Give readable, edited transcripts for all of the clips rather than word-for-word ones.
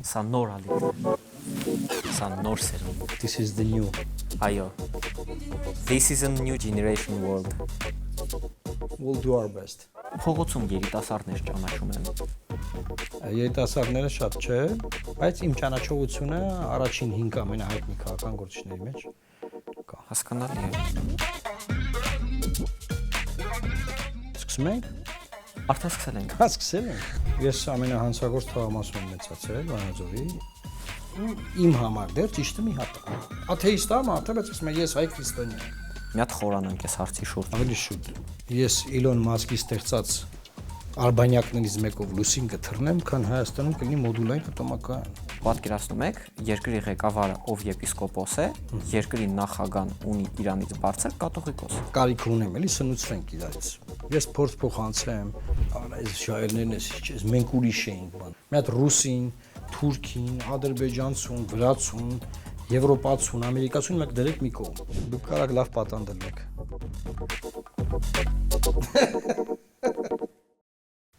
Սա նոր ալիք։ Սա նոր սերունդ։ This is the new. Այո։ This is a new generation world։ We'll do our best. Փողոցում երիտասարդներ ճանաչում են։ Երիտասարդները շատ չէ, բայց իմ ճանաչողությունը առաջին 5 ամենահայտնի քաղաքական գործիչների մեջ կա։ Հասկանալի է։ Սկսում ենք։ Արդեն սկսել ենք։ Սկսել ենք։ Ես ամենահանցագործ թաղամասում եմ մեծացել Վանաձորի։ Իմ համար դեռ ճիշտը մի հատ է։ Աթեիստ եմ, բայց ասում եմ ես հայ քրիստոնյա եմ։ Մի հատ խորանանք այս հարցի շուրջ։ Ավելի շուտ։ Ես Իլոն Մասկի ստեղծած արբանյակներից մեկով լուսին կթռնեմ, քան Հայաստանում կլինի մոդուլային ատոմակայան։ Պատկերացնում եք, երկրի ղեկավարը, ով եպիսկոպոս է, երկրի նախագահան ունի իրանից բարձր կաթողիկոս։ Կարիք ունեմ, էլի սնուցվենք իրարից։ Ես փորձ փոխանցեմ, այս շահերներն էս մենք ուրիշ էինք բան։ Մի հատ ռուսին, թուրքին, ադրբեջանցուն, վրացուն, եվրոպացուն, ամերիկացուն մեկ դրեք մի կողմ։ Դուք կարաք լավ պատանդել եք։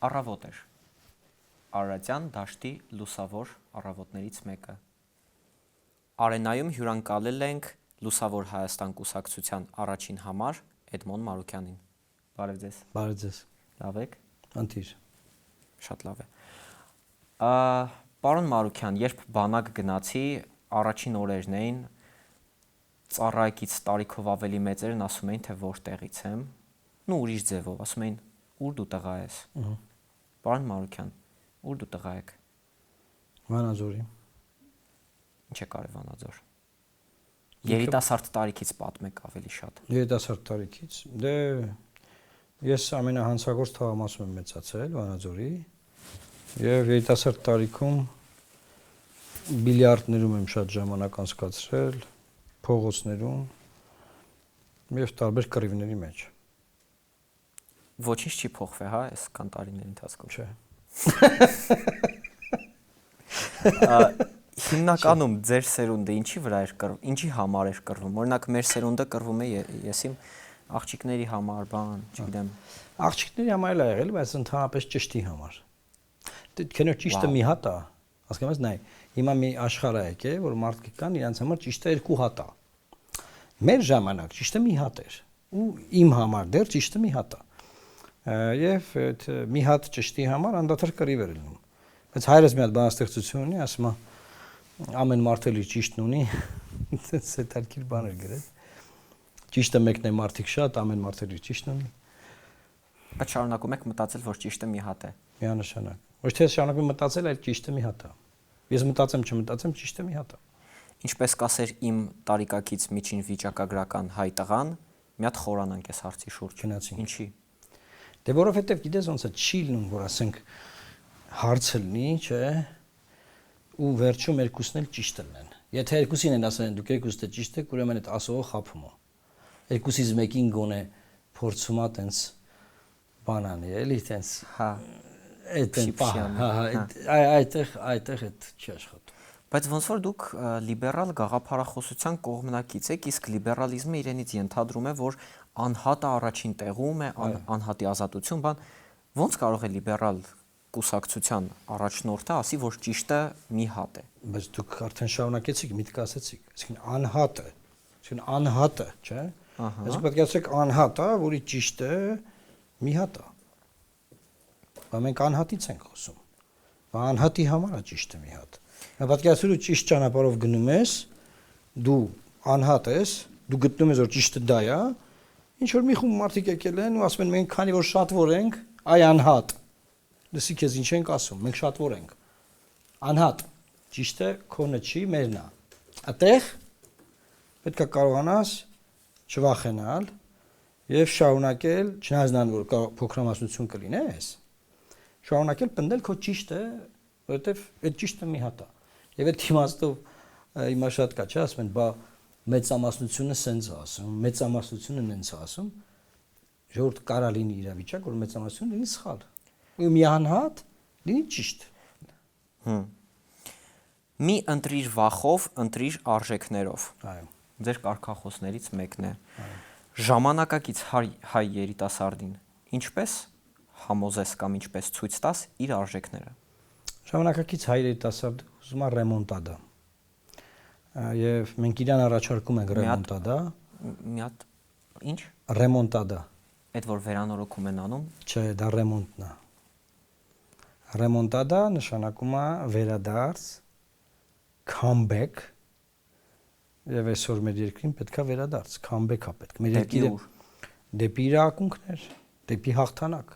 Առավոտ էր։ Արարատյան դաշտի լուսավոր առավոտներից մեկը։ Արենայում հյուրընկալել ենք Լուսավոր Հայաստան կուսակցության առաջին համար Էդմոն Մարուկյանին։ Բարև ձեզ։ Բարև ձեզ։ Լավ եք։ Անտիր։ Շատ լավ է։ Պարոն Մարուկյան, երբ բանակ գնացի, առաջին օրերն էին, ծառայեկից տարիքով ավելի մեծերն ասում էին, թե որտեղից եմ, ու ուրիշ ձևով, ասում էին, ուր դու տղա ես։ Պարոն Մարուկյան, ուր դու տղա եք։ Վանաձորի։ Ինչ է կարև Վանաձոր։ Երիտասարդ տարիքից պատմեք ավելի շատ։ Երիտասարդ տարիքից։ Դե ես ամենահանցագործ թաղամասում եմ մեծացել Վանաձորի եւ երիտասարդ տարիքում բիլիարդներում եմ շատ ժամանակ անցկացրել, փողոցներում եւ տարբեր կռիվների մեջ։ Ոչինչ չի փոխվել, հա, այս կան տարիների ընթացքում։ Չէ։ Հիմնականում ձեր սերունդը ինչի վրա էր կռվում, ինչի համար էր կռվում։ Օրինակ մեր սերունդը կռվում է ես իմ աղջիկների համար, բան, չգիտեմ։ Աղջիկների համար էլ ա եղել, բայց ընդհանրապես ճշտի համար։ Դե ճիշտը մի հատ է, հասկանում ես, նայ, հիմա մի աշխարհ է եկել, որ մարդիկ կան, իրանց համար ճիշտը 2 հատ է։ Մեր ժամանակ ճիշտը մի հատ էր, ու իմ համար դեռ ճիշտը մի հատ է։ Եվ այդ մի հատ ճշտի համար անդադար կռիվ էր լինում։ Բայց հայրս մի հատ բանաստեղծություն ունի, ասում է ամեն մարդ էլ իր ճիշտն ունի, սետարկիր բան էր գրել։ Ճիշտը մեկն է, մարդիկ շատ, ամեն մարդ էլ իր ճիշտն ունի։ Բայց շարունակում եք մտածել, որ ճիշտը մի հատ է։ Միանշանակ։ Ոչ թե շարունակում մտածել, այլ ճիշտը մի հատ է։ Ես մտածեմ, չմտածեմ, ճիշտը մի հատ է։ Ինչպես կասեր իմ տարիքակից միջին վիճակագրական հայ տղան, մի հատ խորանանք այս հարցի շուրջ։ Գնացինք։ Ինչի։ Դե որովհետև գիտես ոնց է չի լինում, որ ասենք հարցը լինի, չէ՞, ու վերջում երկուսն էլ ճիշտ լինեն։ Եթե երկուսին են ասել, դուք երկուսը ճիշտ եք, ուրեմն այդ ասողը խափում է։ Երկուսից մեկին գոնե փորձում է տենց բան անի, էլի տենց։ Հա։ Այդտեղ այդ չի աշխատում։ Բայց ոնց որ դուք լիբերալ գաղափարախոսության կողմնակից եք, իսկ լիբերալիզմը իրենից ենթադրում է, որ անհատը առաջին տեղում է, անհատի ազատություն, բան, ոնց կարող է լիբերալ կուսակցության առաջնորդը ասի, որ ճիշտը մի հատ է։ Բայց դուք արդեն շարունակեցիք, միտք ասեցիք, այսինքն անհատը, չէ՞։ Այսինքն պետք է ասեք անհատը, որի ճիշտը մի հատ է։ Բայց մենք անհատից ենք խոսում։ Անհատի համար է ճիշտը մի հատ։ Պետք է ասել ու ճիշտ ճանապարհով գնում ես, դու անհատ ես, դու գտնում ես որ ճիշտը դա է, ինչ որ մի խումբ մարդիկ եկել են ու ասում են մենք քանի որ շատվոր ենք, այ անհատ։ Լսի քեզ ինչ ենք ասում, մենք շատվոր ենք։ Անհատ, ճիշտը քոնը չի, մերն է։ Այդտեղ պետք է կարողանաս չվախենալ եւ շարունակել, չնայած նրան որ փոքրամասնություն կլինես, շարունակել պնդել քո ճիշտը, որովհետեւ այդ ճիշտը մի հատ է։ Եվ այդ իմաստով հիմա շատ կա, չէ՞, ասում են, բա մեծամասնությունը սենց է ասում, մեծամասնությունը նենց է ասում, ժողովուրդ կարա լինի իրավիճակ, որ մեծամասնությունը լինի սխալ։ Ու մի անհատ լինի ճիշտ։ Մի ընտրիր վախով, ընտրիր արժեքներով։ Այո։ Ձեր կարգախոսներից մեկն է։ Ժամանակակից հայ երիտասարդին ինչպես համոզես կամ ինչպես ցույց տաս իր արժեքները։ Ժամանակակից հայ երիտասարդը ուզում եմ ռեմոնտադա։ Եվ մենք իրան առաջարկում ենք ռեմոնտադա։ Մի հատ ինչ։ Ռեմոնտադա։ Այդ որ վերանորոգում են անում։ Չէ, դա ռեմոնտն է։ Ռեմոնտադա նշանակում է վերադարձ, comeback, եւ այսօր մեր երկրին պետքա վերադարձ, comeback-ա պետք։ Մեր երկիրը դեպի իր ակունքներ, դեպի հաղթանակ,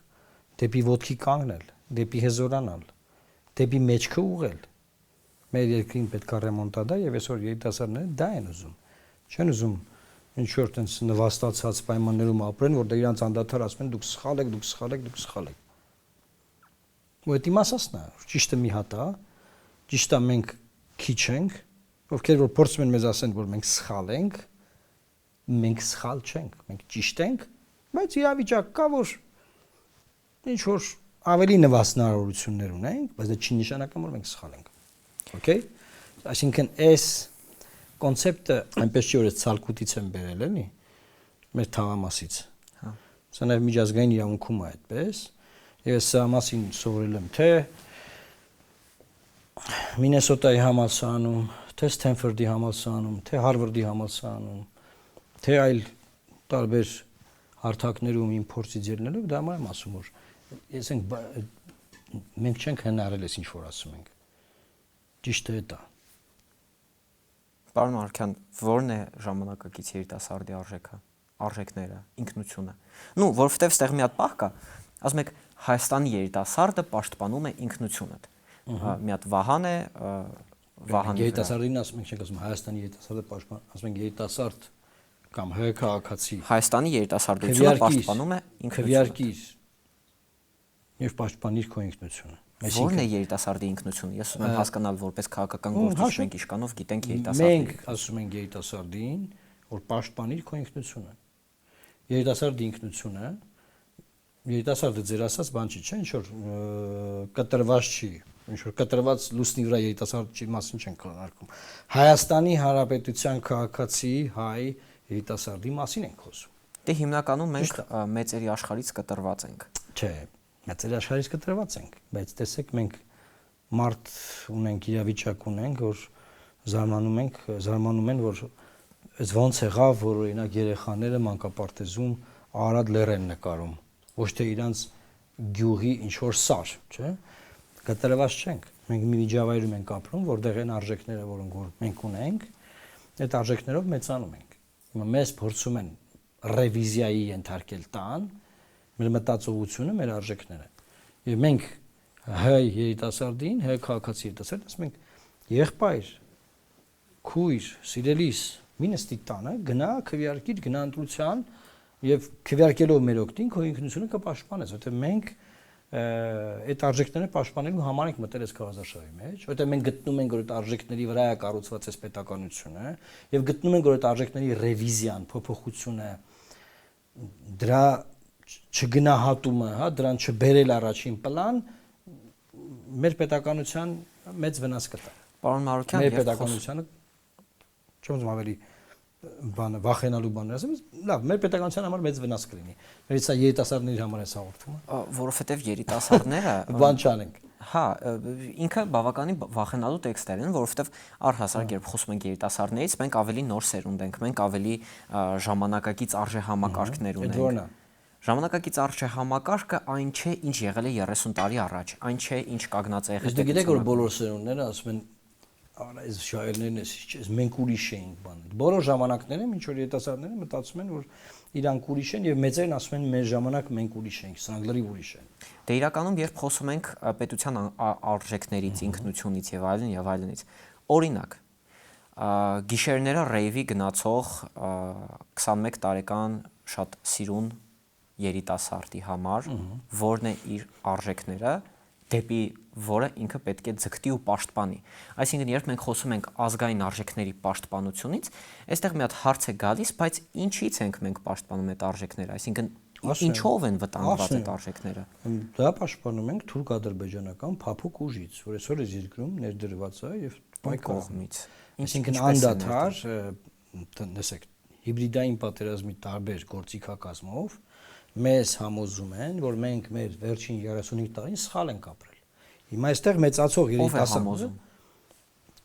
դեպի ոտքի կանգնել, դեպի հզորանալ, դեպի մեջքը ուղղել։ Մեր երկրին պետքա ռեմոնտադա եւ այսօր երիտասարդները դա են ուզում։ Չեն ուզում ինչ որ տենց նվաստացած պայմաններում ապրեն, որտեղ իրանց անդադար ասում են դուք սխալ եք, դուք սխալ եք, դուք սխալ եք։ Ու դա իմասասն է, ճիշտը մի հատ է, ճիշտը մենք քիչ ենք, ովքեր որ փորձում են մեզ ասեն, որ մենք սխալ ենք, մենք սխալ չենք, մենք ճիշտ ենք, բայց իրավիճակ կա, որ ինչ որ ավելի նվաստանարություններ ունենք, բայց դա չի նշանակում, որ մենք սխալ ենք։ Okay? Այսինքն այս կոնցեպտը այնպես չի որ ցալկուտից են բերել, էլի, մեր թաղամասից։ Հա։ Սա նաև միջազգային իրավունքում է այդպես։ Եվ սա մասին սովորել եմ թե Մինեսոտայի համալսարանում, թե Սթենֆորդի համալսարանում, թե Հարվարդի համալսարանում, թե այլ տարբեր հարթակներում իմ փորձից ելնելով դա համար եմ ասում որ ես մենք չենք հնարել այս ինչ որ ասում ենք։ Ճիշտը է դա։ Պարոն Արքյան, ո՞րն է ժամանակակից երիտասարդի արժեքը, արժեքները, ինքնությունը։ Նու, որովհետև ստեղ մի հատ պահ կա, ասում եք Հայաստանի երիտասարդը պաշտպանում է ինքնությունը։ Մի հատ Վահան է, Վահանի երիտասարդին ասում ենք, չենք ասում Հայաստանի երիտասարդը պաշտպանում, ասում ենք երիտասարդ կամ ՀՀ քաղաքացի։ Հայաստանի երիտասարդությունը պաշտպանում է ինքնությունը։ Եվ պաշտպանիր քո ինքնությունը։ Ո՞րն է երիտասարդի ինքնությունը։ Ես ուզում եմ հասկանալ որպես քաղաքական գործիչ մենք իշկանով գիտենք երիտասարդի։ Մենք ասում ենք երիտասարդին, որ պաշտպանիր քո ինքնությունը։ Երիտասարդի ինքնությունը, երիտասարդը ձեր ասած բան չի, չէ՞, ինչ որ կտրված չի, ինչ որ կտրված լուսնի վրա երիտասարդի մասին չենք քննարկում։ Հայաստանի Հանրապետության քաղաքացի հայ երիտասարդի մասին ենք խոսում։ Դե հիմնականում մենք մեծերի աշխարհից կտրված ենք։ Չէ, մեծերի աշխարհից կտրված ենք, բայց տեսեք մենք մարդ ունենք, իրավիճակ ունենք, որ զարմանում են, որ այս ոնց եղավ, որ օրինակ երեխաները մանկապարտեզում Արադ լեռ են նկարում, ոչ թե իրանց գյուղի ինչ որ սար, չէ՞։ Կտրված չենք։ Մենք մի միջավայրում ենք ապրում, որտեղ են արժեքները, որոնք որ մենք ունենք, այդ արժեքներով մեծանում ենք։ Հիմա մեզ փորձում են ռևիզիայի ենթարկել տան մեր մտածողությունը, մեր արժեքները։ Եվ մենք հայ երիտասարդին, հայ քաղաքացի երիտասարդին ասում ենք եղբայր, քույր, սիրելիս, մի նստի տանը, գնա, քվեարկիր, գնա ընտրության եւ քվեարկելով մեր օգտին քո ինքնությունը կպաշտպանես, որտեղ մենք այդ արժեքները պաշտպանելու համար ենք մտել այս քաղաքաշարի մեջ, որտեղ մենք գտնում ենք որ այդ արժեքների վրա է կառուցված այս պետականությունը եւ գտնում ենք որ այդ արժեքների ռևիզիան, փոփոխությունը դրա չգնահատումը, հա, դրան չբերել առաջին պլան մեր պետականության մեծ վնաս կտա։ Պարոն Մարուկյան, մեր պետականությունը չեմ ուզում ավելի բանը վախենալու բաներ ասեմ, լավ, մեր պետականության համար մեծ վնաս կլինի։ Մեր սա երիտասարդների համար է հաղորդումը։ Որովհետև երիտասարդները բան չանենք։ Հա, ինքը բավականին վախենալու տեքստեր են, որովհետև առհասարակ երբ խոսում ենք երիտասարդներից, մենք ավելի նոր սերունդ ենք, մենք ավելի ժամանակակից արժեհամակարգներ ունենք։ Ժամանակակից արժեհամակարգը այն չէ, ինչ եղել է 30 տարի առաջ, այն չէ, ինչ կանգնած է եղել։ Դուք գիտեք որ բոլոր սերունդները ասում են արա այս շահերներն էս մենք ուրիշ ենք բան։ Բոլոր ժամանակներում ինչ որ երիտասարդները մտածում են որ իրանք ուրիշ են եւ մեծերն ասում են մեր ժամանակ մենք ուրիշ ենք, սրանք լրիվ ուրիշ են։ Դե իրականում երբ խոսում ենք պետության արժեքներից, ինքնությունից եւ այլնից, օրինակ գիշերները ռեյվի գնացող 21 տարեկան շատ սիրուն երիտասարդի համար, որն է իր արժեքները, դեպի որը ինքը պետք է ձգտի ու պաշտպանի։ Այսինքն, երբ մենք խոսում ենք ազգային արժեքների պաշտպանությունից, այստեղ մի հատ հարց է գալիս, բայց ինչի՞ց ենք մենք պաշտպանում այդ արժեքները, այսինքն ինչով են վտանգված այդ արժեքները։ Դա պաշտպանում ենք թուրք-ադրբեջանական փափուկ ուժից, որ այսօր այս երկրում ներդրված է եւ կողմից։ Այսինքն անդադար, տեսեք, հիբրիդային պատերազմի տարբեր գործիքակազմով մեզ համոզում են, որ մենք մեր վերջին 35 տարին սխալ ենք ապրել։ Հիմա այստեղ մեծացող երիտասարդը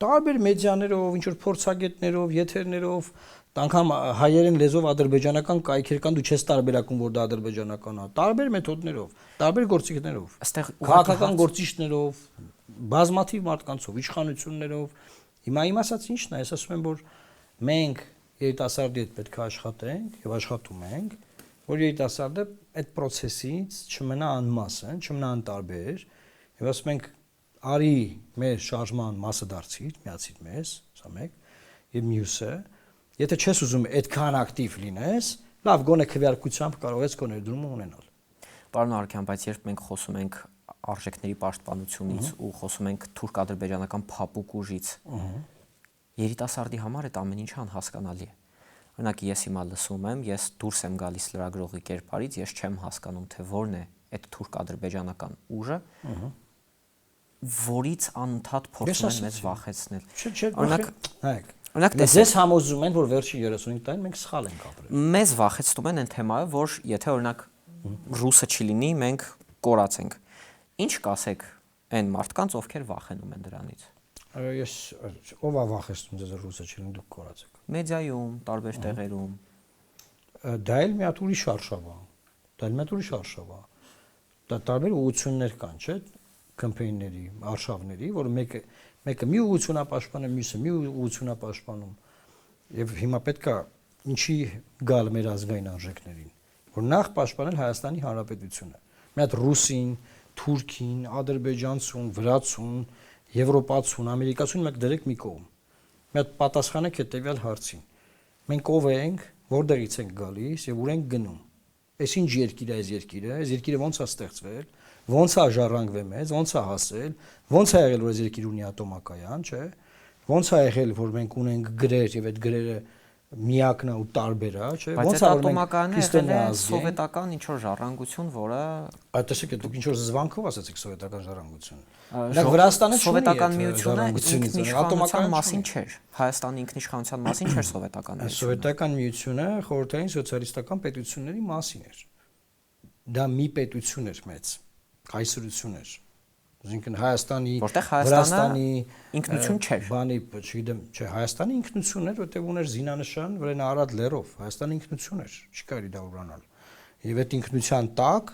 տարբեր մեդիաներով, ինչ որ փորձագետներով, եթերներով, անգամ հայերեն լեզվով ադրբեջանական կայքեր կան, դու չես տարբերակում, որ դա ադրբեջանական է, տարբեր մեթոդներով, տարբեր գործիքներով, Այստեղ քաղաքական գործիչներով, բազմաթիվ մարդկանցով, իշխանություններով։ Հիմա իմ ասած ինչն է, ես ասում եմ, որ մենք երիտասարդի հետ պետք է աշխատենք եւ աշխատում ենք, որ երիտասարդը այդ process-ից չմնա անմասն, չմնա անտարբեր, եւ ասում ենք արի մեր շարժման մասը դարձիր, միացիր մեզ, սա մեկ, եւ մյուսը, եթե չես ուզում այդքան ակտիվ լինես, լավ գոնե քվեարկությամբ կարող ես քո ներդրումը ունենալ։ Պարոն Արաքյան, բայց երբ մենք խոսում ենք արժեքների պաշտպանությունից ու խոսում ենք թուրք-ադրբեջանական փափուկ ուժից, երիտասարդի համար այդ ամեն ինչը անհասկանալի է։ Օրինակ ես հիմա լսում եմ, ես դուրս եմ գալիս լրագրողի կերպարից, ես չեմ հասկանում, թե որն է այդ թուրք-ադրբեջանական ուժը, որից անընդհատ փորձում են մեզ վախեցնել։ Օրինակ ձեզ համոզում են, որ վերջին 35 տարին մենք սխալ ենք ապրել։ Մեզ վախեցնում են այն թեմայով, որ եթե օրինակ ռուսը չլինի, մենք կորած ենք։ Ինչ կասեք այն մարդկանց, ովքեր վախենում են դրանից։ Ես ով է վախեցնում ձեզ ռուսը չլինի, դուք կորած եք։ Մեդիայում, տարբեր տեղերում։ Դա էլ մի հատ ուրիշ արշավ է։ Դա տարբեր ուղղություններ կան, չէ՞, կամպեյնների, արշավների, որ մեկը մի ուղղություն է պաշտպանում, մյուսը մի ուղղություն է պաշտպանում։ Եվ հիմա պետք է ինչի գալ մեր ազգային արժեքներին, որ նախ պաշտպանել Հայաստանի Հանրապետությունը։ Մի հատ ռուսին, թուրքին, ադրբեջանցուն, վրացուն, եվրոպացուն, ամերիկացուն մեկ դրեք մի կողմ։ Մի հատ պատասխանեք հետեւյալ հարցին։ Մենք ով ենք, որտեղից ենք գալիս եւ ուր ենք գնում։ Այս ինչ երկիր է, այս երկիրը ո՞նց է ստեղծվել, ո՞նց է ժառանգվել մեզ, ո՞նց է հասել, ո՞նց է եղել, որ այս երկիրը ունի ատոմակայան, չէ՞։ Ո՞նց է եղել, որ մենք ունենք գրեր եւ այդ գրերը միակն է ու տարբեր է, չէ՞։ Ո՞նց է ատոմակայանը եղել է սովետական ինչ որ ժառանգություն, որը այդ տեսեք, դուք ինչ որ զվանքով ասացիք սովետական ժառանգություն։ Նախ Վրաստանը սովետական միությունը ինքնիշխանության մասին չէր։ Հայաստանի ինքնիշխանության մասին չէր սովետական միությունը։ Սովետական միությունը խորհրդային սոցիալիստական պետությունների մասին էր։ Դա մի պետություն էր մեծ, կայսրություն էր։ Այսինքն Հայաստանի, Վրաստանի ինքնություն չէր։ Բանի, չգիտեմ, չէ, Հայաստանի ինքնություն էր, որտեղ ուներ զինանշան վրան Արադ լերով, Հայաստանի ինքնություն էր, չի կարելի դա ուրանալ։ Եվ այդ ինքնության տակ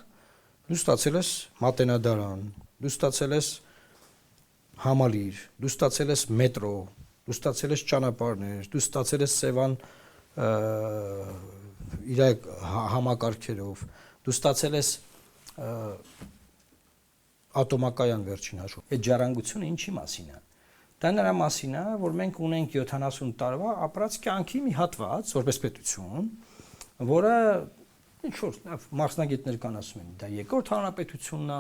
դու ստացել ես մատենադարան, դու ստացել ես համալիր, դու ստացել ես մետրո, դու ստացել ես ճանապարհներ, դու ստացել ես Սևան իր համակարգերով, դու ստացել ես ատոմակայան վերջին հաշվով։ Այդ ժառանգությունը ինչի մասին է։ Դա նրա մասին է, որ մենք ունենք 70 տարվա ապրած կյանքի մի հատված, որպես պետություն, որը ինչ որ մասնագետներ կան ասում են, դա երկրորդ հանրապետությունն է,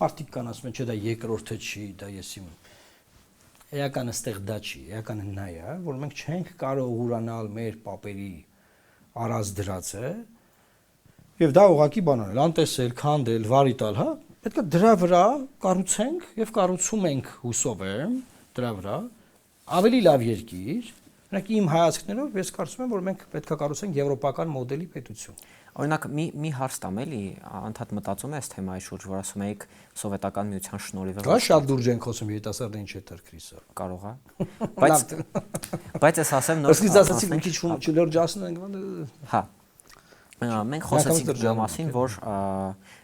մարդիկ կան ասում են, չէ, դա երկրորդը չի, դա ես իմ էականը ստեղ դա չի, էականը նա է, որ մենք չենք կարող ուրանալ մեր պապերի արած դրածը, եւ դա ուղղակի բանալ, անտեսել, քանդել, վարի տալ, հա։ Պետք է դրա վրա կառուցենք եւ կառուցում ենք հուսով եմ դրա վրա ավելի լավ երկիր։ Օրինակ իմ հայացքներով ես կարծում եմ, որ մենք պետք է կառուցենք եվրոպական մոդելի պետություն։ Օրինակ մի հարց տամ էլի, անդադ մտածում ես թեմայի շուրջ, որ ասում եք սովետական միության շնորհիվ։ Դա շատ լուրջ ենք խոսում, երիտասարդը ինչ է դրքրի սա։ Կարող է։ Բայց ես ասեմ նոր։ Ոսկի ասացիք մի քիչ չլրջացնում ենք։ Հա։ Մենք խոսեցինք դրա մասին, որ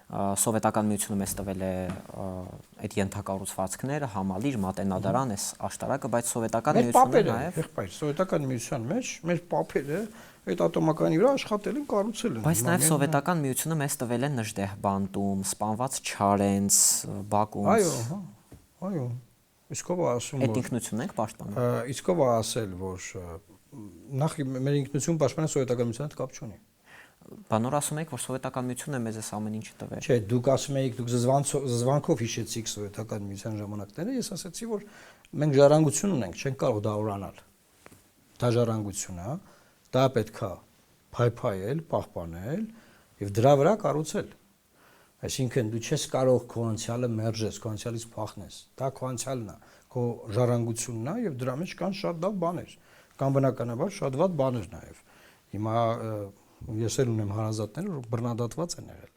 սովետական միությունը մեզ տվել է այդ ենթակառուցվածքները, համալիր, մատենադարան, այս աշտարակը, բայց սովետական միությունը նաև եղբայր, սովետական միության մեջ մեր պապերը այդ ատոմականի վրա աշխատել են, կառուցել են։ Բայց նաև սովետական միությունը մեզ տվել է Նժդեհբանտում, սպանված Չարենց, Բաքուն։ Այո։ Իսկ ով է ասում, որ այդ ինքնությունն ենք պաշտպանում։ Իսկ ով է ասել, որ նախ մեր ինքնություն պաշտպանը սովետական միության հետ կապ չունի։ Բանոր ասում եք, որ սովետական միությունը մեզ էս ամեն ինչը տվել։ Չէ, դուք ասում եք, դուք զվանքով հիշեցիք սովետական միության ժամանակները, ես ասացի, որ մենք ժառանգություն ունենք, չենք կարող դա ուրանալ։ Դա ժառանգություն է, դա պետք է փայփայել, պահպանել եւ դրա վրա կառուցել։ Այսինքն դու չես կարող քո անցյալը մերժես, քո անցյալից փախնես։ Դա քո անցյալն է, քո ժառանգությունն է եւ դրա մեջ կան շատ լավ բաներ, կան բնականաբար շատ վատ բաներ նաեւ։ Հիմա ես էլ ունեմ հարազատներ, որ բռնադատված են եղել։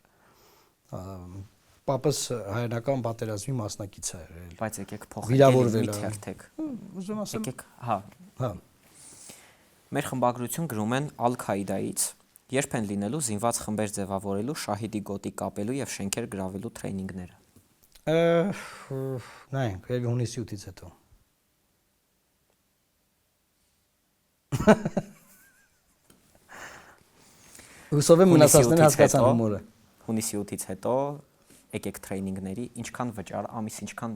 Պապս հայերական պատերազմի մասնակից է եղել։ Բայց եկեք Վիրավորվել փոխենք է։ թերթեք։ Ուզում ասեմ, Եկեք, հա։ հա, Մեր խմբագրություն գրում են Ալ-Քաիդայից։ Երբ են լինելու զինված խմբեր ձևավորելու, շահիդի գոտի կապելու եւ շենքեր գրավելու տրեյնինգները։ նայենք, երբ հունիսի 8-ից հետո։ Հուսով եմ մնացածները հասկացան հումորը։ Հունիսի 8-ից հետո եկեք տրեյնինգների, ինչքան վճար, ամիս ինչքան։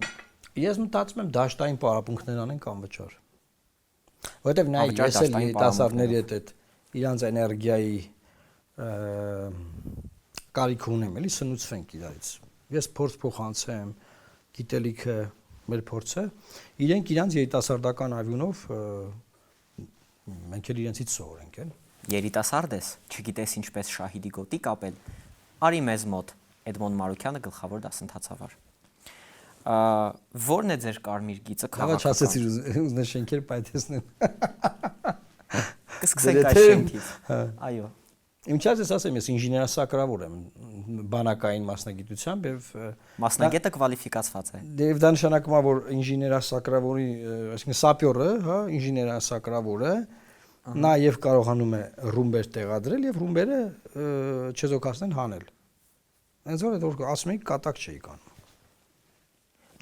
Ես մտածում եմ դաշտային պարապմունքներ անենք անվճար։ Որտեվ նայ, Անվճար ես էլ դաշտային երիտասարդների հետ իրանց էներգիայի կարիք ունեմ, էլի սնուցվենք իրարից։ Ես փորձ փոխանցեմ, գիտելիքը մեր փորձը, իրենք իրանց երիտասարդական ավյունով մենք էլ իրենցից սովորենք, էլ։ Երիտասարդ ես, չգիտես ինչպես շահիդի գոտի կապել, արի մեզ մոտ, Էդմոն Մարուկյանը գլխավոր դասընթացավար։ Որն է ձեր կարմիր գիծը քաղաքական։ Չասեցի ուզնե շենքեր պայթեցնեն։ Կսկսենք այս շենքից։ Այո։ Իմ չած ես ասեմ, ես ինժեներասակրավոր եմ բանակային մասնագիտությամբ եւ մասնագետը կվալիֆիկացված է։ Դե դա նշանակում է, որ ինժեներասակրավորի, այսինքն սապյորը, հա, ինժեներասակրավորը նաև կարողանում է ռումբեր տեղադրել եւ ռումբերը չեզոքացնել հանել։ Հենց որ ասում եք կատակ չէի կանում։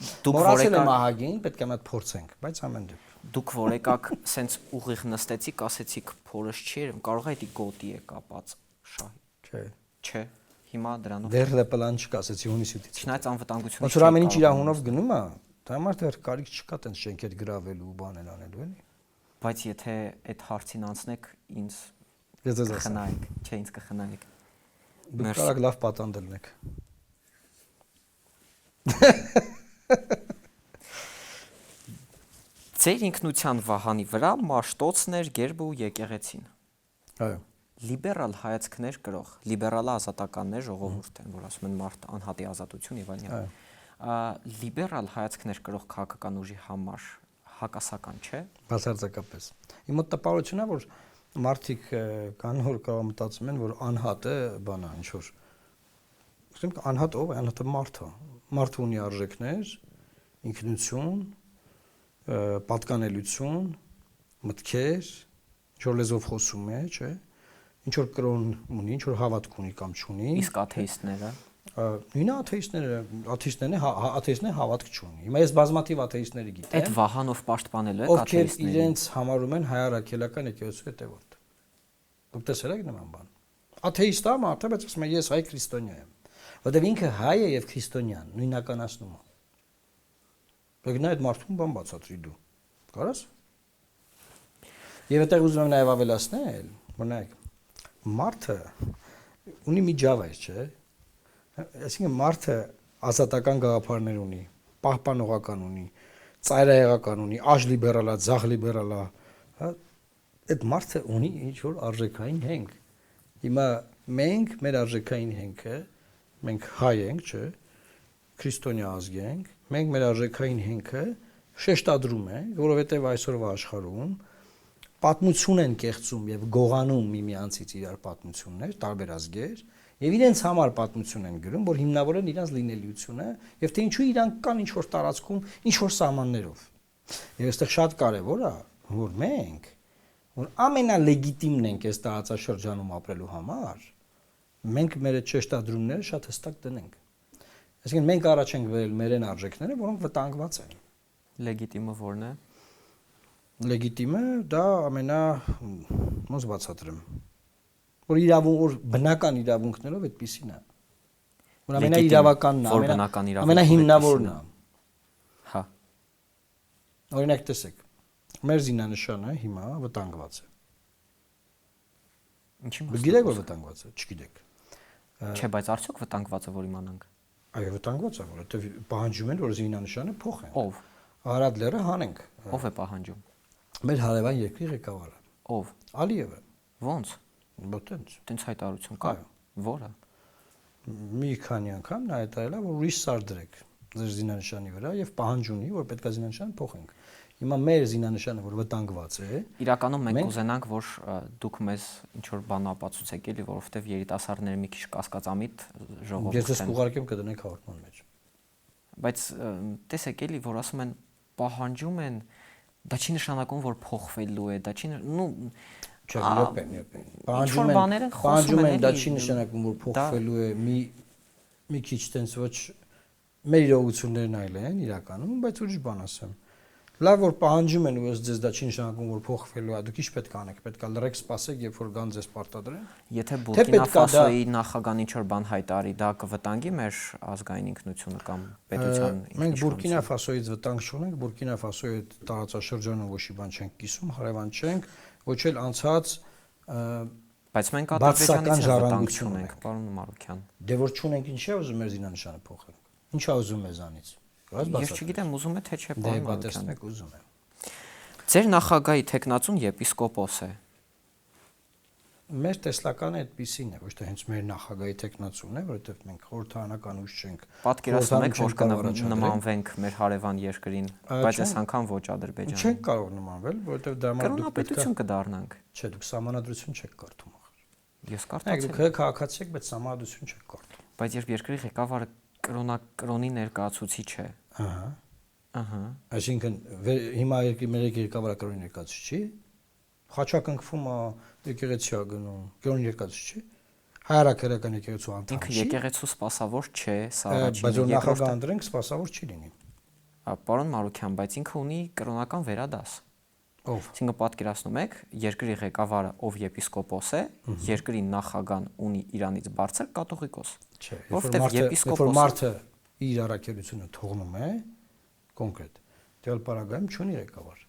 Դուք որակել եմ ահագին, պետք է մատ փորձենք, բայց ամեն դեպքում։ Դուք որ եկաք սենց ուղիղ նստեցիք, ասեցիք փորս չի, կարող է դա գոտի է կապած շահի։ Չէ։ Հիմա դրանով դեռ պլան չկա, ասեցի հունիսի 8-ից։ Չնայած անվտանգությունը։ Ոնց որ ամեն ինչ իր հունով գնում է, դա համար դեռ կարիք չկա տենց շենքեր գրավելու, բաներ անելու, էլի։ Բայց եթե այդ հարցին անցնեք, ինձ կխնայեք, չէ, ինձ կխնայեք։ Դուք կարող լավ պատանդել եք։ Ձեր ինքնության վահանի վրա մաշտոցներ, գերբը ու եկեղեցին։ Այո։ Լիբերալ հայացքներ կրող, լիբերալը ազատականներ ժողովուրդ են, որ ասում են մարդ անհատի ազատություն եւ այլն։ Լիբերալ հայացքներ կրող քաղաքական ուժի համար հակասական չէ։ Բացարձակապես։ Իմ մոտ տպավորությունն է, որ մարդիկ կան որ կարող մտածում են, որ անհատը բան է, ինչ որ։ Ասենք անհատ ով է, անհատը մարդ է։ Մարդը ունի արժեքներ, ինքնություն, պատկանելություն, մտքեր, ինչ որ լեզվով խոսում է, չէ՞։ Ինչ որ կրոն ունի, ինչ որ հավատք ունի կամ չունի։ Իսկ աթեիստները նույնը աթեիստներն հավատք չունի։ Հիմա ես բազմաթիվ աթեիստների գիտեմ։ Այդ վահանով պաշտպանելու եք Ովքեր աթեիստներին։ իրենց համարում են հայարակելական եկեղեցու հետևորդ։ Դուք տեսել եք նման բան։ Աթեիստ է մարդը, բայց ասում է ես հայ քրիստոնյա եմ։ Որտեւ ինքը հայ է եւ քրիստոնյան, նույնականացնում է։ Եկնա այդ մարդուն բան բացատրի դու։ Կարաս։ Եվ այդտեղ ուզում եմ նաեւ ավելացնել, որ նայեք, մարդը ունի մի ջավայր, չէ՞։ Այսինքն մարդը ազատական գաղափարներ ունի, պահպանողական ունի, ծայրահեղական ունի, աժ լիբերալա, ձախ լիբերալա, հա։ Այդ մարդը ունի ինչ որ արժեքային հենք։ Հիմա մենք մեր արժեքային հենքը, մենք հայ ենք, չէ՞, քրիստոնյա ազգ ենք, մենք մեր արժեքային հենքը շեշտադրում ենք, որովհետև այսօրվա աշխարհում պատմություն են կեղծում եւ գողանում միմյանցից իրար պատմություններ, տարբեր ազգեր, եւ իրենց համար պատմություն են գրում, որ հիմնավորեն իրենց լինելիությունը եւ թե ինչու իրանք կան ինչ որ տարածքում, ինչ որ սահմաններով։ Եվ այստեղ շատ կարեւոր է, որ մենք, որ ամենալեգիտիմն ենք այս տարածաշրջանում ապրելու համար, մենք մեր այդ շեշտադրումները շատ հստակ դնենք։ Այսինքն մենք առաջ ենք վերել մեր այն արժեքները, որոնք վտանգված են։ Լեգիտիմը ո՞րն է։ Լեգիտիմը դա ոնց բացատրեմ։ Որ բնական իրավունքներով այդպեսին է։ Որ ամենաիրավականն է, ամենահիմնավորն է։ Հա։ Օրինակ տեսեք, մեր զինանշանը հիմա վտանգված է։ Ինչի՞ մասով։ Գիտեք որ վտանգված է, չգիտեք։ Չէ, բայց արդյոք վտանգված է որ իմանանք։ Այո, վտանգված է, որովհետև պահանջում են որ զինանշանը փոխեն։ Ով։ Արադ լերը հանենք։ Ով է պահանջում։ Մեր հարևան երկրի ղեկավարը։ Ով։ Ալիևը։ Ոնց։ Բոտենց։ Տենց հայտարարություն կա։ Որը։ Մի քանի անգամ նա հայտարարել է, որ ուրիշ սար դրեք ձեր զինանշանի վրա եւ պահանջ ունի, որ պետք է զինանշանը փոխենք։ Հիմա մեր զինանշանը որ վտանգված է, իրականում մենք կուզենանք, որ դուք մեզ ինչ որ բան ապացուցեք էլի, որովհետև երիտասարդները մի քիչ կասկածամիտ ժողովուրդ են։ Ես ես կուղարկեմ կդնենք հաղորդման մեջ։ Բայց տեսեք էլի, որ ասում են պահանջում են, դա չի նշանակում, որ փոխվելու է, դա չի Չէ, պահանջում են, դա չի նշանակում, որ փոխվելու է, մի քիչ տենց ոչ մեր իրողություններն այլ են իրականում, բայց ուրիշ բան ասեմ։ Լավ որ պահանջում են ու ես ձեզ դա չի նշանակում որ փոխվելու է, դուք ինչ պետք է անեք, պետք է լրեք սպասեք, երբ որ գան ձեզ պարտադրեն։ Եթե Բուրկինա Ֆասոյի նախագահան ինչ որ բան հայտարարի, դա կվտանգի մեր ազգային ինքնությունը կամ պետության ինքնիշխանությունը։ Մենք Բուրկինա Ֆասոյից վտանգ չունենք, Բուրկինա Ֆասոյի տարածաշրջանը ոչի բան չենք կիսում, հարևան չենք, ոչ էլ անցած բայց մենք Ադրբեջանից վտանգ չունենք, պարոն Մարուկյան։ Դե որ չունենք, ինչի՞ ուզում մեր զինանշանը փոխել։ Ինչա ուզում մեզանից։ Ես չգիտեմ, ուզում է թե չէ, պարոն Մարուկյան։ Դե տեսնեք, ուզում եմ։ Ձեր նախագահի տեխնացուն եպիսկոպոս է։ Մեր տեսլականը այդպեսին է, ոչ թե հենց մեր նախագահի տեխնացուն է, որովհետև մենք խորհրդարանական ուժ չենք։ Պատկերացնում եք, որ կնմանվենք մեր հարևան երկրին, բայց այս անգամ ոչ Ադրբեջանին։ Չենք կարող նմանվել, որովհետև դա համար դուք պետություն կդառնանք։ Չէ, դուք սահմանադրություն չեք կարդում ախր։ Ես կարդացել։ Դուք քաղաքացի եք, բայց սահմանադրություն չեք կարդում։ Բայց երբ երկրի ղեկավարը կրոնի ներկայացուցիչ է։ Ահա։ Այսինքն հիմա մեր ղեկավարը կրոնի ներկայացուցիչ չի։ Խաչակնքվում է եկեղեցի է գնում, կրոնի ներկայացուցիչ չի։ Հայրաքրական եկեղեցու անդամ չի։ Ինքը եկեղեցու սպասավոր չէ, սա առաջինը։ Բայց որ նախագահ ընտրենք, սպասավոր չի լինի։ Պարոն Մարուկյան, բայց ինքը ունի կրոնական վերադաս։ Ով։ Այսինքն պատկերացնում եք, երկրի ղեկավարը ով եպիսկոպոս է, երկրի նախագահան ունի իրանից բարձր կաթողիկոս։ Չէ, որովհետև եպիսկոպոսը մարդը իր առաքելությունը թողնում է կոնկրետ։ Դել պարագայում չունի ղեկավար։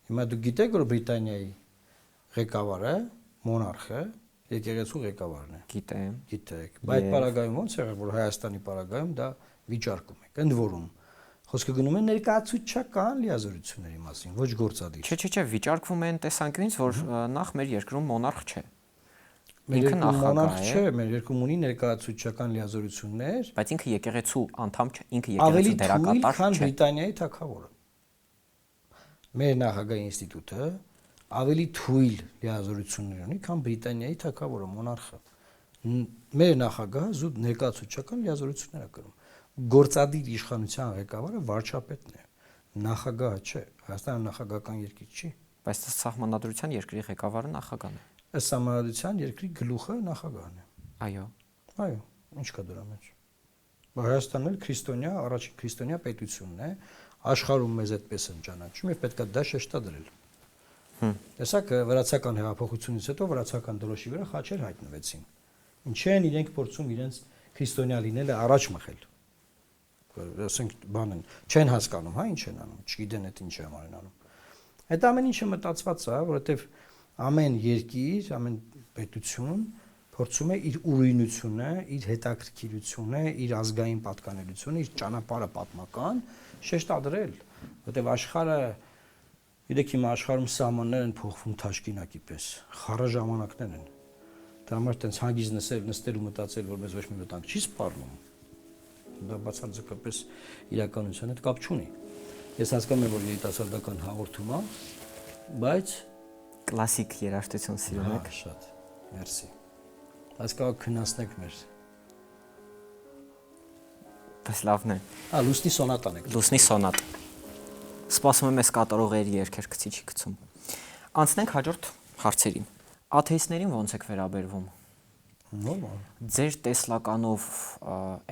Հիմա դուք գիտեք, որ Բրիտանիայի ղեկավարը մոնարխը եկեղեցու ղեկավարն է։ Գիտեմ։ Գիտեք, բայց պարագայում ոնց եղավ, որ Հայաստանի պարագայում դա վիճարկում է։ Ընդ որում խոսքը գնում է ներկայացուցչական լիազորությունների մասին, ոչ գործադիր։ Չէ, վիճարկվում են տեսանկյունից, որ նախ մեր երկրում մոնարխ չէ։ Ինքը նախագահ չէ, մեր երկրում ունի ներկայացուցչական լիազորություններ, բայց ինքը եկեղեցու անդամ չէ, ինքը եկեղեցու դերակատար չէ։ Ավելի քան Բրիտանիայի թագավորը։ Մեր նախագահի ինստիտուտը ավելի թույլ լիազորություններ ունի, քան Բրիտանիայի թագավորը, մոնարխը։ Մեր նախագահը զուտ ներկայացուցչական լիազորություններ է կրում։ Գործադիր իշխանության ղեկավարը վարչապետն է, նախագահը չէ, Հայաստանը նախագահական երկիր չի։ Բայց սահմանադրության երկրի ղեկավարը նախագահն է։ Ըստ սահմանադրության երկրի գլուխը նախագահն է։ Այո։ Այո, ինչ կա դրա մեջ։ Հայաստանն էլ քրիստոնյա, առաջին քրիստոնյա պետությունն է, աշխարհում մեզ այդպես են ճանաչում եւ պետք է դա շեշտադրել։ Տեսակ վրացական հեղափոխությունից հետո վրացական դրոշի վրա խաչեր հայտնվեցին։ Ինչ են իրենք փորձում իրենց քրիստոնյա լինելը առաջ մղել։ Ասենք բան են, չեն հասկանում, հա, ինչ են անում, չգիտեն այդ ինչ համար են անում։ Այդ ամեն ինչը մտածված է, որովհետև ամեն երկիր, ամեն պետություն փորձում է իր ուրույնությունը, իր հետաքրքիրությունը, իր ազգային պատկանելությունը, իր ճանապարհը պատմական շեշտադրել, որովհետև աշխարհը գիտեք հիմա աշխարհում սահմաններ են փոխվում թաշկինակի պես, խառը ժամանակներ են։ Դա համար տենց հագիզ նստել ու մտածել, որ մեզ ոչ մի վտանգ չի սպառնում։ Դա բացարձակապես իրականության հետ կապ չունի։ Ես հասկանում եմ, որ երիտասարդական հաղորդում է, բայց կլասիկ երաժշտություն սիրում եք։ Շատ։ Մերսի։ Այս կարող քննացնեք մեր։ Բայց լավն է։ Լուսնի սոնատան եք։ Լուսնի սոնատ։ Սպասում եմ այս կատարողների երգեր գցիչի գցում։ Անցնենք հաջորդ հարցերին։ Աթեիստներին ո՞նց եք վերաբերվում։ Նորմալ։ Ձեր տեսլականով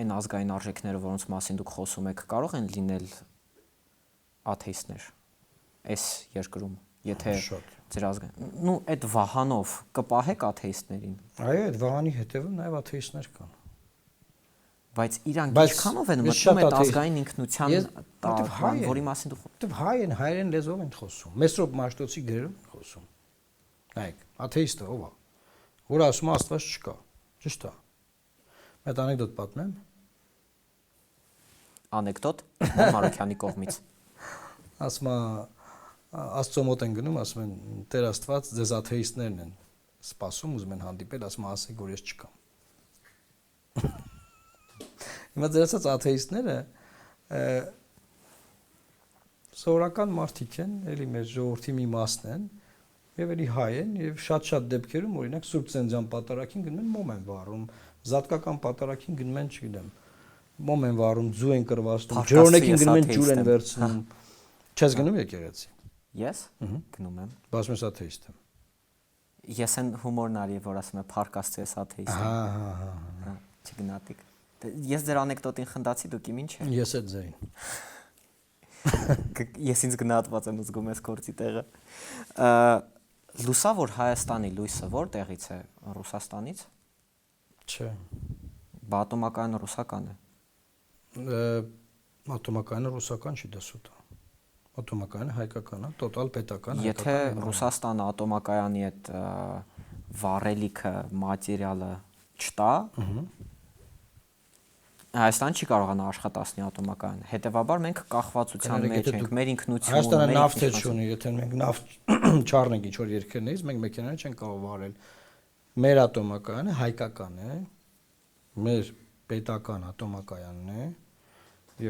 այն ազգային արժեքները, որոնց մասին դուք խոսում եք, կարող են լինել աթեիստներ այս երկրում, եթե ձեր ազգային, այդ վահանով կպահեք աթեիստներին։ Այո, այդ վահանի հետևում նաև աթեիստներ կան։ Բայց իրանք ինչքանով են մտնում այդ ազգային ինքնության տակ, որի մասին դուք Որտեվ հայ են, հայերեն լեզվով են խոսում։ Մեսրոպ Մաշտոցի գրերով են խոսում։ Նայեք, աթեիստը ով է, որ ասում է Աստված չկա։ Ճիշտ է։ Այդ անեկդոտ պատմեմ։ Անեկդոտ Մարուկյանի կողմից։ Ասում է Աստծո մոտ են գնում, ասում են Տեր Աստված, ձեզ աթեիստներն են սպասում, ուզում են հանդիպել, ասում է ասեք, որ ես չկամ։ Հիմա ձեր ասած աթեիստները Սովորական մարդիկ են, էլի մեր ժողովրդի մի մասն են, եւ էլի հայ են եւ շատ դեպքերում օրինակ Սուրբ Ծննդյան պատարագին գնում են մոմ են վառում, զատկական պատարագին գնում են, չգիտեմ, մոմ են վառում, ձու են կրվածնում, ջրօրենքին գնում են ջուր են վերցնում։ Չես գնում եկեղեցի։ Ես գնում եմ։ Բացում ես աթեիստ եմ։ Ես են հումորն արի, որ ասում եմ Փառք Աստծո ես աթեիստ եմ։ Հա, չգնատիկ։ Ես ձեր անեկդոտին խնդացի, դուք իմին չէ։ Ես էլ ձեին։ Ես ինձ գնահատված եմ զգում ես գործի տեղը։ Լուսավոր Հայաստանի լույսը որտեղից է, Ռուսաստանից։ Չէ։ Ատոմակայանը ռուսական է։ Ատոմակայանը ռուսական չի դասուտ։ Ատոմակայանը հայկական է, տոտալ պետական։ Եթե Ռուսաստանը ատոմակայանի այդ վառելիքը, մատերիալը չտա, Հայաստան չի կարողանա աշխատացնի ատոմակայանը։ Հետևաբար մենք կախվածության մեջ ենք, մեր ինքնությունը, Հայաստանը նավթ չունի, եթե մենք նավթ չառնենք ինչ-որ երկրներից, մենք մեքենաներ չենք կարող վարել։ Մեր ատոմակայանը հայկական է, մեր պետական ատոմակայանն է,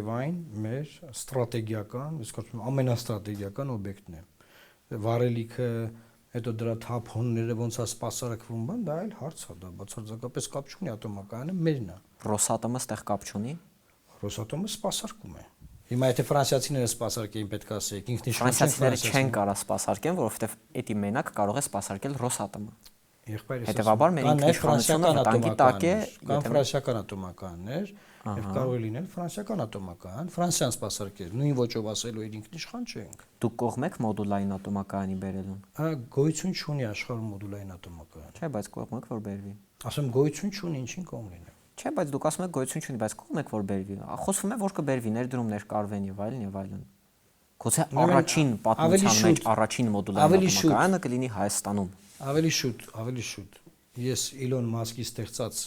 եւ այն մեր ստրատեգիական, իսկ ասում ամենաստրատեգիական օբյեկտն է։ Վարելիքը, հետո դրա թափոնները ոնց է սպասարկվում, բան, դա այլ հարց է, դա բացարձակապես կապ չունի ատոմակայանը մերն է։ Ռոսատոմը ստեղ կապ չունի։ Ռոսատոմը սպասարկում է։ Հիմա եթե ֆրանսիացիները սպասարկեին, պետք է ասեիք, ինքնիշխան ֆրանսիացիները չեն կարող սպասարկեն, որովհետև էդի մենակ կարող է սպասարկել Ռոսատոմը։ Հետևաբար մեր ինքնիշխանությունը վտանգի տակ է, կան ֆրանսիական ատոմականներ, եւ կարող է լինել ֆրանսիական ատոմական, Ֆրանսիան սպասարկել, նույն ոճով ասելու իր ինքնիշխան չենք։ Դուք կողմ եք մոդուլային ատոմակայանի բերելուն։ Գոյություն չունի աշխարհում մոդուլային ատոմակայան։ Չէ, բայց կողմ եք որ բերվի։ Ասում գոյություն չունի, ինչին կողմ լինի։ Չէ, բայց դուք ասում եք գոյություն չունի, բայց կողմ եք որ բերվի։ Խոսվում է որ կբերվի, ներդրումներ կարվեն եւ այլն եւ այլն։ Գուցե առաջին պատմության մեջ առաջին մոդուլային ատոմակայանը կլինի Հայաստանում։ Ավելի շուտ։ Ես Իլոն Մասկի ստեղծած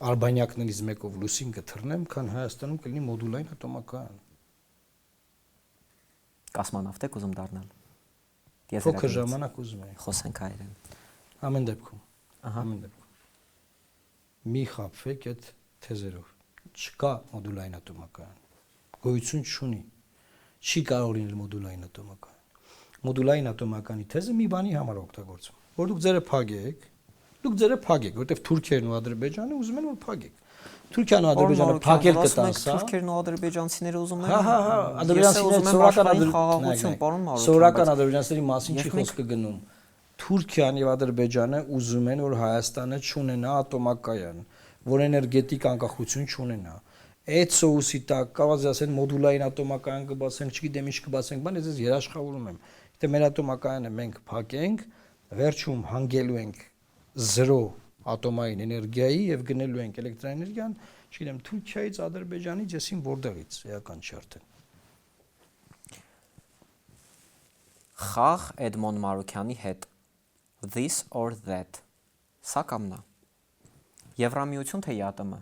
արբանյակներից մեկով լուսին կթռնեմ, քան Հայաստանում կլինի մոդուլային ատոմակայան։ Կոսմոնավտ եք ուզում դառնալ։ Փոքր ժամանակ ուզում եմ։ Խոսենք հայերեն։ Ամեն դեպքում։ Ամեն դեպքում։ Մի խաբվեք այդ թեզերով։ Չկա մոդուլային ատոմակայան։ Գոյություն չունի։ Չի կարող լինել մոդուլային ատոմակայան։ Մոդուլային ատոմականի թեզը մի բանի համար օգտագործվում, որ դուք ձերը փագեք, որովհետև Թուրքիան ու Ադրբեջանը ուզում են որ փագեք։ Թուրքիան ու Ադրբեջանը փակել կտան սա։ Թուրքերն ու ադրբեջանցիները ուզում են։ Հա, ադրբեջանցիները սովորական ադրբեջանցիների մասին չի խոսքը գնում։ Թուրքիան եւ Ադրբեջանը ուզում են որ Հայաստանը չունենա ատոմակայան, որ էներգետիկ անկախություն չունենա։ Այդ սոուսի տակ կարող է ասեն մոդուլային ատոմակայան կբացենք, չգիտեմ ինչ կբացենք, բան ես երաշխավորում եմ։ Եթե մեր ատոմակայանը մենք փակենք, վերջում հանգելու ենք 0 ատոմային էներգիայի եւ գնելու ենք էլեկտրաէներգիան, չգիտեմ, Թուրքիայից, Ադրբեջանից, եսին որտեղից, էական չի արդեն։ Խաղ Էդմոն Մարուքյանի հետ This or that։ Սա կամ նա։ Եվրամիություն թե ԵԱՏՄ։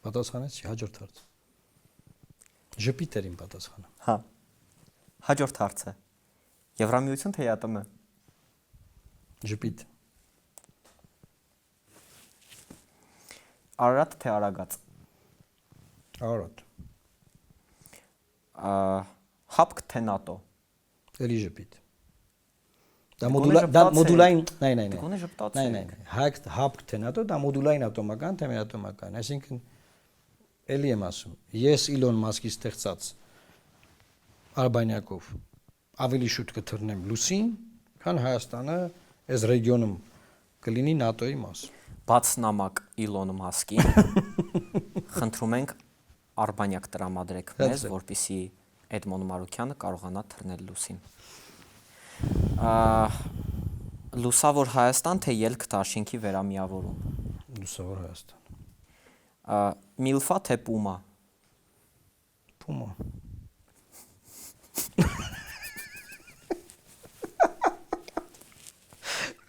Պատասխանեցի հաջորդ հարց։ Ժպիտերին պատասխանը։ Հա։ Հաջորդ հարցը։ Եվրամիություն թե ԵԱՏՄ։ Ժպիտ։ Արարատ թե Արագած։ Արարատ։ Հապկ թե ՆԱՏՕ։ Էլի ժպիտ։ Դա մոդուլային, նայ։ Հապկ թե ՆԱՏՕ, դա մոդուլային ատոմական, թե մեր ատոմական, այսինքն էլի եմ ասում, ես Իլոն Մասկի ստեղծած արբանյակով ավելի շուտ կթռնեմ լուսին, քան Հայաստանը այս ռեգիոնում կլինի ՆԱՏՕ-ի մաս։ Բաց նամակ Իլոն Մասկին, խնդրում ենք արբանյակ տրամադրեք մեզ, որպեսզի Էդմոն Մարուքյանը կարողանա թռնել լուսին։ Լուսավոր Հայաստան թե ելք Դաշինքի վերամիավորում։ Լուսավոր Հայաստան։ Միլֆա թե Պումա։ Պումա։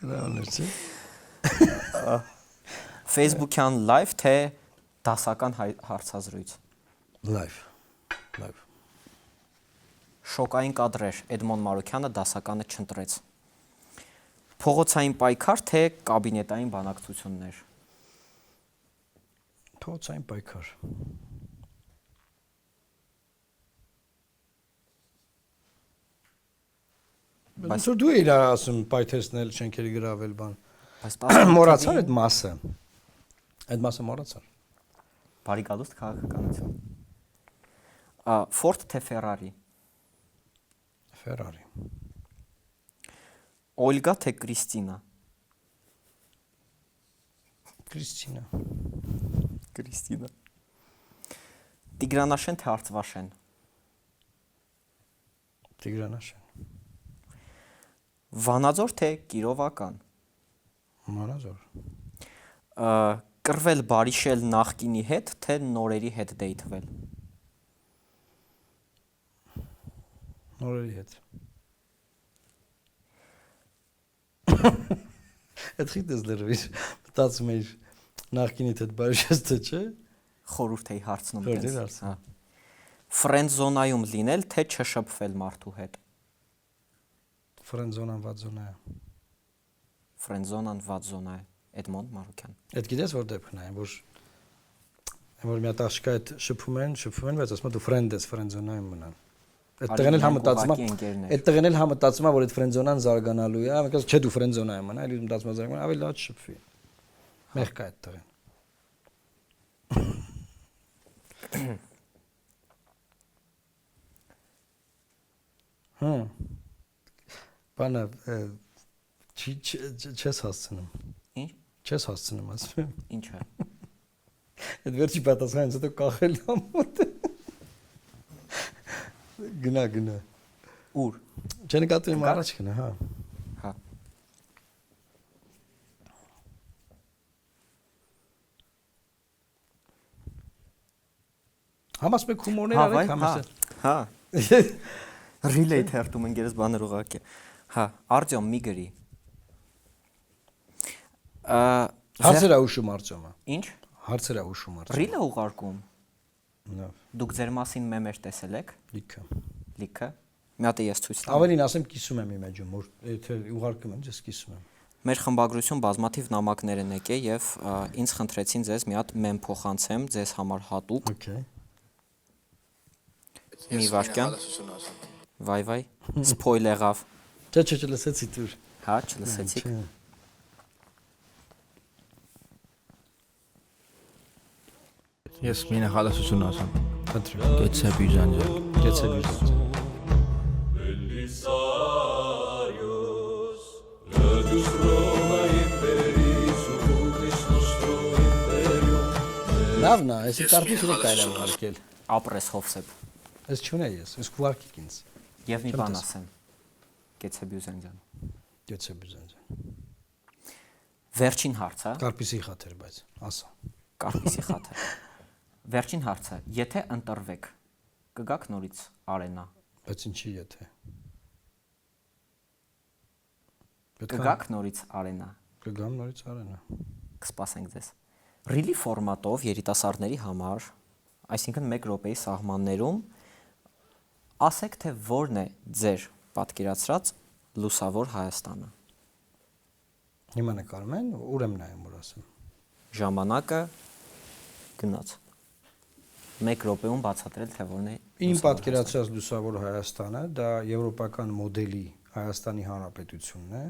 Լավնեցի։ Facebook-յան լայվ թե դասական հարցազրույց։ Լայվ։ Շոկային կադրեր Էդմոն Մարուքյանը դասականը չընտրեց։ Փողոցային պայքար թե կաբինետային բանակցություններ։ Փողոցային պայքար։ Բայց դու իր ասում պայթեցնել, շենքերի գրավել բան։ Մոռացար այդ մասը։ Այդ մասը մոռացար։ Բարի գալուստ քաղաքականություն։ Ford թե Ferrari։ Ferrari։ Olga թե Կրիստինա։ Կրիստինա։ Կրիստինա։ Տիգրանաշեն թե Արծվաշեն։ Տիգրանաշեն։ Վանաձոր թե Կիրովական։ Վանաձոր։ Կռվել բարիշել նախկինի հետ թե նորերի հետ դեյթվել։ Նորերի հետ։ Այդ խիտ ես լրվիր, մտածում էիր նախկինիդ հետ բարիշես թե չէ։ Խորհուրդ էի հարցնում Խորհուրդ տես։ էի հարցնում։ Ֆրենդ զոնայում լինել թե չշփվել մարդու հետ։ Ֆրենդ զոնան, վատ զոնա է։ Ֆրենդ զոնան վատ զոնա է։ Էդմոնդ Մարուկյան։ Այդ գիտես որ դեպքն է, որ մի հատ աղջիկա հետ շփվում են, բայց ասում դու ֆրենդ ես, ֆրենդ զոնայում մնան։ Այդ տղեն էլ համտածում է, որ այդ ֆրենդ զոնան զարգանալու է, մենք ասում չէ դու ֆրենդ զոնայում մնա, այլ մտածում ես զարգանալու, ավելի լավ շփվի։ Մեղք է այդ տղեն։ Բանը չես հասցնում։ Ինչ։ Չես հասցնում, ասում եմ։ Ինչա։ Այդ վերջի պատասխանից հետո կախել ամոթ։ Գնա։ Ուր։ Չնկատի իմ առաջ գնա, հա։ Հա։ Համաս մեկ հումորներ արեք, համաս։ Հա։ Relate հերթում են գերես բաներ ուղակի։ Հա, Արտյոմ մի գրի։ Հարցեր է ուշում Արտյոմը։ Ինչ։ Հարցեր է ուշում Արտյոմը։ Ռիլը ուղարկում։ Լավ։ Դուք ձեր մասին մեմեր տեսել եք։ Լիքը։ Մի հատ ես ցույց տամ։ Ավելին ասեմ կիսում եմ իմեջում, որ եթե ուղարկում եմ, ես կիսում եմ։ Մեր խմբագրություն բազմաթիվ նամակներ են եկել եւ ինձ խնդրեցին ձեզ մի հատ մեմ փոխանցեմ ձեզ համար հատուկ։ Okay։ Մի վարքյան։ Վայ, սփոյլերավ։ Չէ, լսեցի դուր։ Հա, չլսեցիք։ Ես մի նախադասություն ասեմ։ Խնդրեմ։ Գեցե բյուզանջան։ Լավն է, էսի կարծես ու կարելի է ուղարկել։ Ապրես Հովսեփ։ Ես չունեի ես քուարկիկ ինձ։ Եվ մի բան ասեմ։ Գեցե Բյուզանջան։ Վերջին հարցը։ Կարպիսի խաթեր, բայց ասա։ Կարպիսի խաթեր։ Վերջին հարցը, եթե ընտրվեք, կգաք նորից արենա։ Բայց ինչի եթե։ Կգաք նորից արենա։ Կգամ նորից արենա։ Կսպասենք ձեզ։ Ռիլի ֆորմատով երիտասարդների համար, այսինքն 1 րոպեի սահմաններում, ասեք թե որն է ձեր պատկերացրած լուսավոր Հայաստանը։ Հիմա նկարում են, ուր եմ նայում, որ ասեմ։ Ժամանակը գնաց։ 1 րոպեում բացատրել թե որն է։ Իմ պատկերացրած լուսավոր Հայաստանը դա եվրոպական մոդելի Հայաստանի Հանրապետությունն է,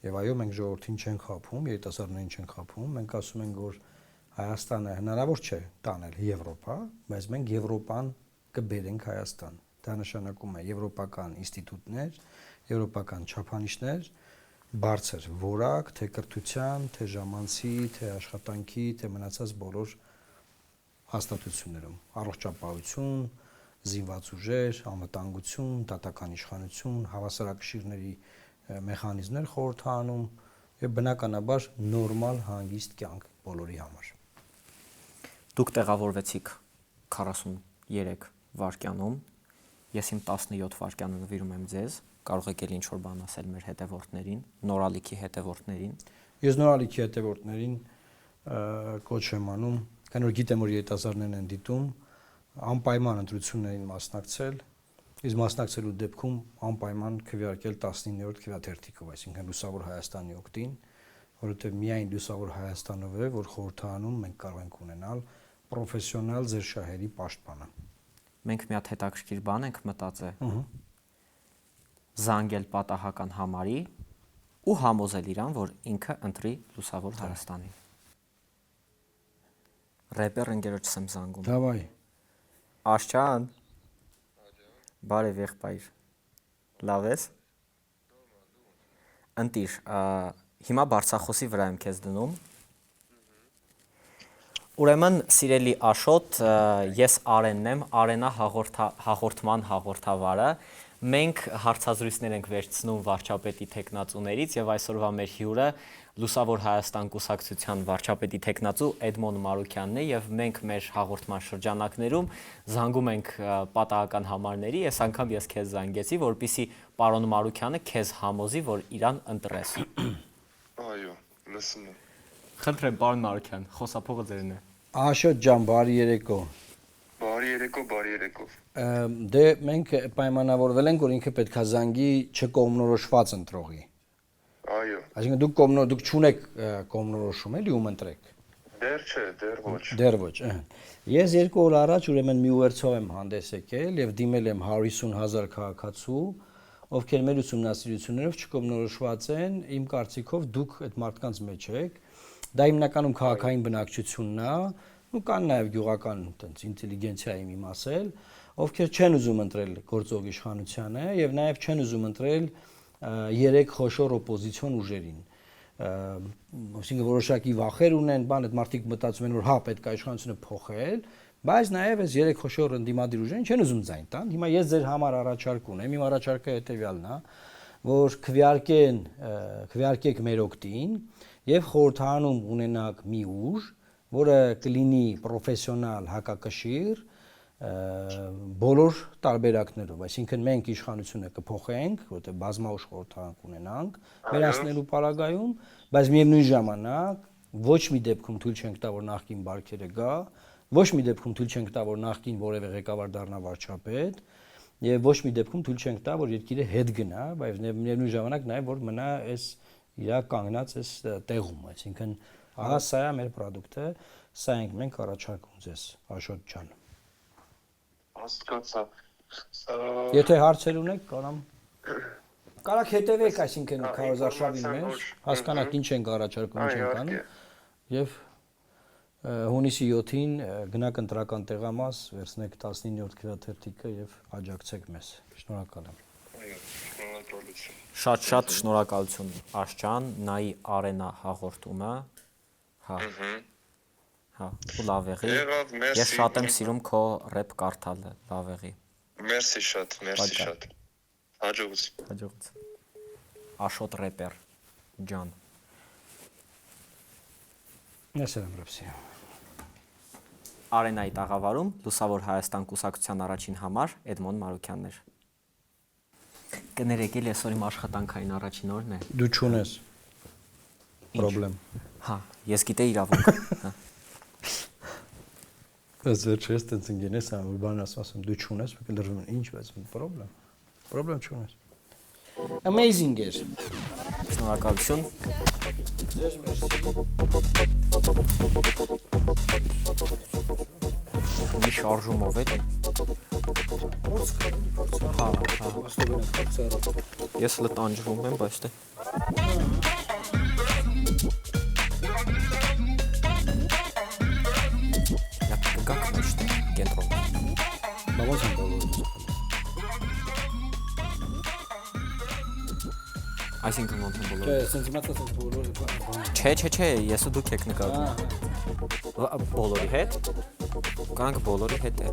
եւ այո, մենք ժողովրդին չենք խափում, երիտասարդներին չենք խափում, մենք ասում ենք, որ Հայաստանը հնարավոր չէ տանել Եվրոպա, բայց մենք Եվրոպան կբերենք Հայաստան։ Դա նշանակում է եվրոպական ինստիտուտներ, եվրոպական չափանիշներ, բարձր որակ, թե կրթության, թե ժամանցի, թե աշխատանքի, թե մնացած բոլոր հաստատություններում, առողջապահություն, զինված ուժեր, անվտանգություն, դատական իշխանություն, հավասարակշիռների մեխանիզմներ խորհրդանում եւ բնականաբար նորմալ հանգիստ կյանք բոլորի համար։ Դուք տեղավորվեցիք 43 վայրկյանում, ես իմ 17 վայրկյանը նվիրում եմ ձեզ, կարող եք էլ ինչ-որ բան ասել մեր հետևորդներին, նորալիքի հետևորդներին։ Ես նորալիքի հետևորդներին կոչ եմ անում, քանի որ գիտեմ, որ երիտասարդներն են դիտում, անպայման ընտրություններին մասնակցել, իսկ մասնակցելու դեպքում անպայման քվեարկել 19-րդ քվեաթերթիկով, այսինքն լուսավոր Հայաստանի օգտին, որովհետև միայն լուսավոր Հայաստանով է, որ խորհրդանում մենք կարող ենք ունենալ պրոֆեսիոնալ ձեր շահերի պաշտպանը։ Մենք մի հատ հետաքրքիր բան ենք մտածել։ Զանգել պատահական համարի ու համոզել իրան, որ ինքը ընտրի Լուսավոր Հայաստանի։ Ռեպեր ընկերոջս եմ զանգում։ Դավայ։ Աշճան։ Բարև եղբայր։ Լավ ես։ Ընտիր, հիմա բարձախոսի վրա եմ քեզ դնում։ Ուրեմն, սիրելի Աշոտ, ես Արենն եմ, Արենա հաղորդման հաղորդավարը։ Մենք հարցազրույցներ ենք վերցնում վարչապետի թեկնածուներից եւ այսօրվա մեր հյուրը Լուսավոր Հայաստան կուսակցության վարչապետի թեկնածու Էդմոն Մարուկյանն է եւ մենք մեր հաղորդման շրջանակներում զանգում ենք պատահական համարների, այս անգամ ես քեզ զանգեցի, որպեսզի պարոն Մարուկյանը քեզ համոզի, որ իրան ընտրես։ Այո, լսում եմ։ Խնդրեմ, պարոն Մարուկյան, խոսափողը ձերն է։ Աշոտ ջան, բարի երեկո։ Բարի երեկո։ Դե մենք պայմանավորվել ենք, որ ինքը պետք է զանգի չկողմնորոշված ընտրողի։ Այո։ Այսինքն դուք չունեք կողմնորոշում էլի ում ընտրեք։ Դեռ չէ, դեռ ոչ։ Դեռ ոչ, Ես 2 օր առաջ ուրեմն մի ուղերձով եմ հանդես եկել եւ դիմել եմ 150,000 քաղաքացու, ովքեր մեր ուսումնասիրություններով չկողմնորոշված են, իմ կարծիքով դուք այդ մարդկանց մեջ եք։ Դա հիմնականում քաղաքային բնակչությունն է, ու կան նաև գյուղական այտենց ինտելիգենցիայի մի մասել, ովքեր չեն ուզում ընտրել գործող իշխանությանը եւ նաև չեն ուզում ընտրել 3 խոշոր օպոզիցիոն ուժերին։ Այսինքն որոշակի վախեր ունեն, այդ մարդիկ մտածում են, որ հա պետք է իշխանությունը փոխել, բայց նաև այս 3 խոշոր ընդդիմադիր ուժերին չեն ուզում ձայն տան։ Հիմա ես ձեր համար առաջարկ ունեմ, իմ առաջարկը հետեւյալն է, որ քվեարկեք մեր օգտին եւ խորհրդանում ունենաք մի ուժ, որը կլինի պրոֆեսիոնալ հակակշիռ բոլոր տարբերակներով, այսինքն մենք իշխանությունը կփոխենք, որտեղ բազմաուժ խորհրդարան կունենանք վերացնելու պարագայում, բայց միևնույն ժամանակ ոչ մի դեպքում թույլ չենք տա, որ նախկին բարքերը գա, ոչ մի դեպքում թույլ չենք տա, որ նախկին որևէ ղեկավար դառնա վարչապետ, եւ ոչ մի դեպքում թույլ չենք տա, որ երկիրը հետ գնա, բայց միևնույն ժամանակ նաեւ որ մնա այս իրա կանգնած այս տեղում, այսինքն ահա սա է մեր product-ը, սա ենք մենք առաջարկում ձեզ, Աշոտ ջան։ Հասկացա։ Եթե հարցեր ունեք, կարաք հետևեք, այսինքն քարոզարշավին մեջ, հասկանաք ինչ ենք առաջարկում, ինչ ենք անում, եւ հունիսի 7-ին գնաք ընտրական տեղամաս, վերցնեք 19-րդ քվեաթերթիկը եւ աջակցեք մեզ։ Շնորհակալ եմ։ Այո, շնորհակալություն։ Շատ շնորհակալություն Աշճան, նայի Արենա հաղորդումը։ Հա, ու լավ եղի։ Ես շատ եմ սիրում քո ռեփ կարդալը, լավ եղի։ Մերսի շատ։ Հաջողություն։ Աշոտ ռեպեր ջան։ Ներսեմ ռեպսի։ Արենայի տաղավարում Լուսավոր Հայաստան կուսակցության առաջին համար Էդմոն Մարուկյանն էր։ Կներեք, այսօր իմ աշխատանքային առաջին օրն է։ Դու չունես պրոբլեմ։ Հա, ես գիտեի իրավունք, հա։ Ես վերջերս տենց ընկերես ամ, որ բան ասում, դու չունես, մեկ լրվում են, ինչ, բայց պրոբլեմ չունես։ Amazing էր։ Շնորհակալություն։ Ձեզ մերսի։ Մի շարժումով է։ Հա, ես հլը տանջվում եմ, բայց դե։ Գաք միշտ կենտրոն։ Բա ոնց են բոլորը։ Այսինքն ոնց են բոլորը։ Չէ, սենց իմացած են բոլորը։ Չէ, ես ու դուք եք նկատում։ Բոլորի հետ։ Կանք բոլորի հետ է։